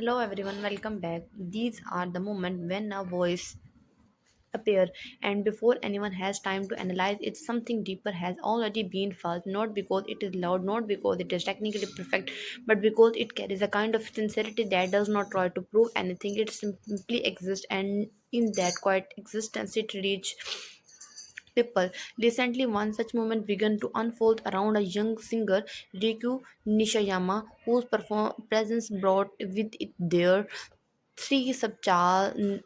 Hello everyone, welcome back. These are the moments when a voice appear and before anyone has time to analyze it, something deeper has already been felt, not because it is loud, not because it is technically perfect, but because it carries a kind of sincerity that does not try to prove anything. It simply exists, and in that quiet existence it reaches people. Recently, one such moment began to unfold around a young singer, Riku Nishiyama, whose presence brought with it their three subtle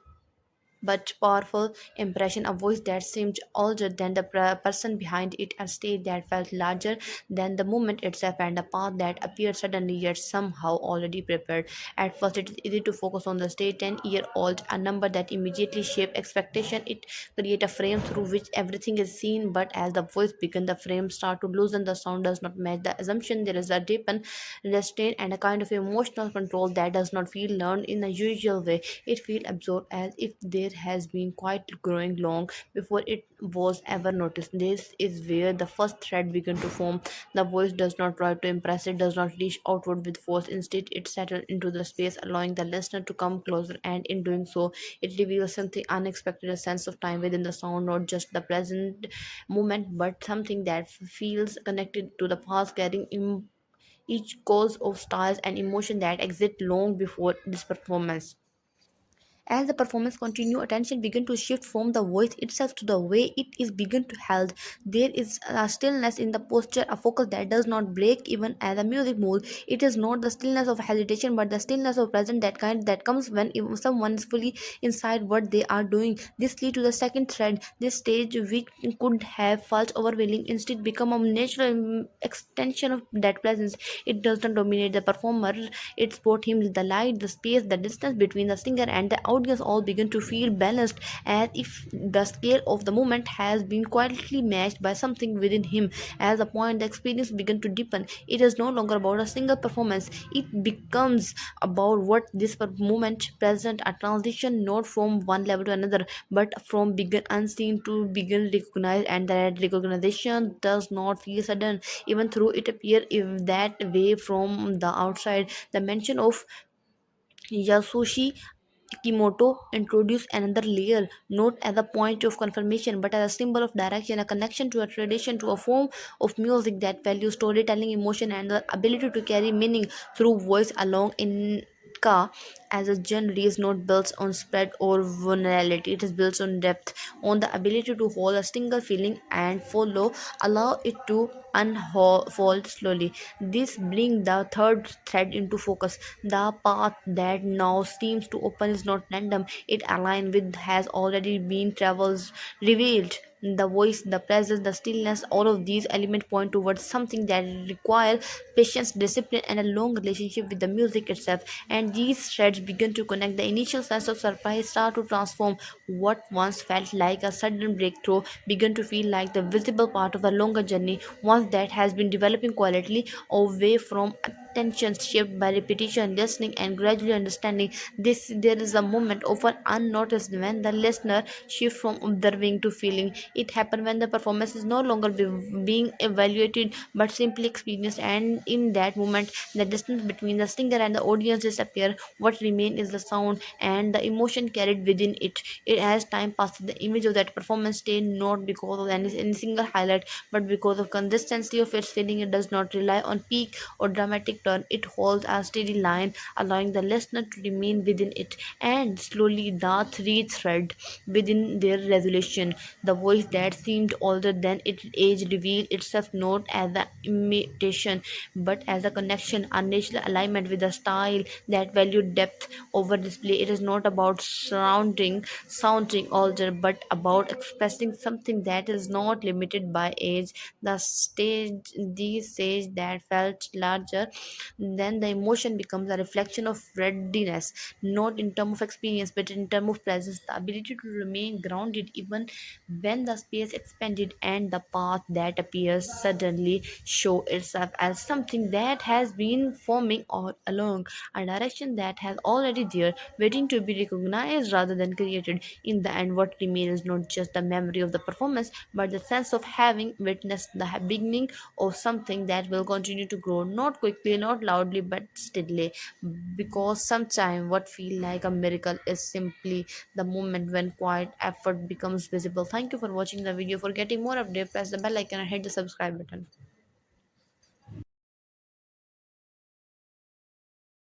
but powerful impression, a voice that seemed older than the person behind it, a stage that felt larger than the moment itself, and a path that appeared suddenly yet somehow already prepared. At first, it is easy to focus on the stage 10-year-old, a number that immediately shaped expectation. It creates a frame through which everything is seen, but as the voice begins, the frame start to loosen, the sound does not match the assumption. There is a deepen restraint and a kind of emotional control that does not feel learned in the usual way. It feels absorbed as if there has been quite growing long before it was ever noticed. This is where the first thread began to form. The voice does not try to impress, it does not reach outward with force. Instead, it settles into the space, allowing the listener to come closer, and in doing so, it reveals something unexpected, a sense of time within the sound, not just the present moment, but something that feels connected to the past, carrying each cause of styles and emotion that exist long before this performance. As the performance continued, attention began to shift from the voice itself to the way it is begun to held. There is a stillness in the posture, a focus that does not break even as the music moves. It is not the stillness of hesitation, but the stillness of presence, that kind that comes when someone is fully inside what they are doing. This leads to the second thread. This stage, which could have felt overwhelming, instead become a natural extension of that presence. It does not dominate the performer, it brought him the light, the space, the distance between the singer and the audience all begin to feel balanced, as if the scale of the moment has been quietly matched by something within him. As the point the experience began to deepen, it is no longer about a single performance. It becomes about what this moment present, a transition not from one level to another, but from begin unseen to begin recognized, and that recognition does not feel sudden, even though it appears if that way from the outside. The mention of Yasushi Kimoto introduced another layer, not as a point of confirmation, but as a symbol of direction, a connection to a tradition, to a form of music that values storytelling, emotion, and the ability to carry meaning through voice along in Ka as a genre is not built on spread or vulnerability. It is built on depth, on the ability to hold a single feeling and follow, allow it to unfold slowly. This brings the third thread into focus. The path that now seems to open is not random. It aligns with has already been travels revealed. The voice, the presence, the stillness, all of these elements point towards something that requires patience, discipline, and a long relationship with the music itself. And these threads begin to connect. The initial sense of surprise start to transform. What once felt like a sudden breakthrough began to feel like the visible part of a longer journey, one that has been developing quietly away from attention, shaped by repetition, listening, and gradually understanding. This there is a moment often unnoticed when the listener shifts from observing to feeling. It happens when the performance is no longer being evaluated but simply experienced, and in that moment, the distance between the singer and the audience disappears. What remains is the sound and the emotion carried within it. As time passes, the image of that performance stays not because of any single highlight, but because of consistency of its feeling. It does not rely on peak or dramatic turn. It holds a steady line, allowing the listener to remain within it. And slowly, the three thread within their resolution. The voice that seemed older than its age revealed itself not as an imitation, but as a connection, a natural alignment with a style that valued depth over display. It is not about sounding older, but about expressing something that is not limited by age. The stage that felt larger then the emotion becomes a reflection of readiness, not in terms of experience but in terms of presence, the ability to remain grounded even when the space expanded, and the path that appears suddenly show itself as something that has been forming all along, a direction that has already there, waiting to be recognized rather than created. In the end, what remains is not just the memory of the performance, but the sense of having witnessed the beginning of something that will continue to grow, not quickly, not loudly but steadily, because sometimes what feel like a miracle is simply the moment when quiet effort becomes visible. Thank you for watching the video. For getting more update, press the bell icon and hit the subscribe button.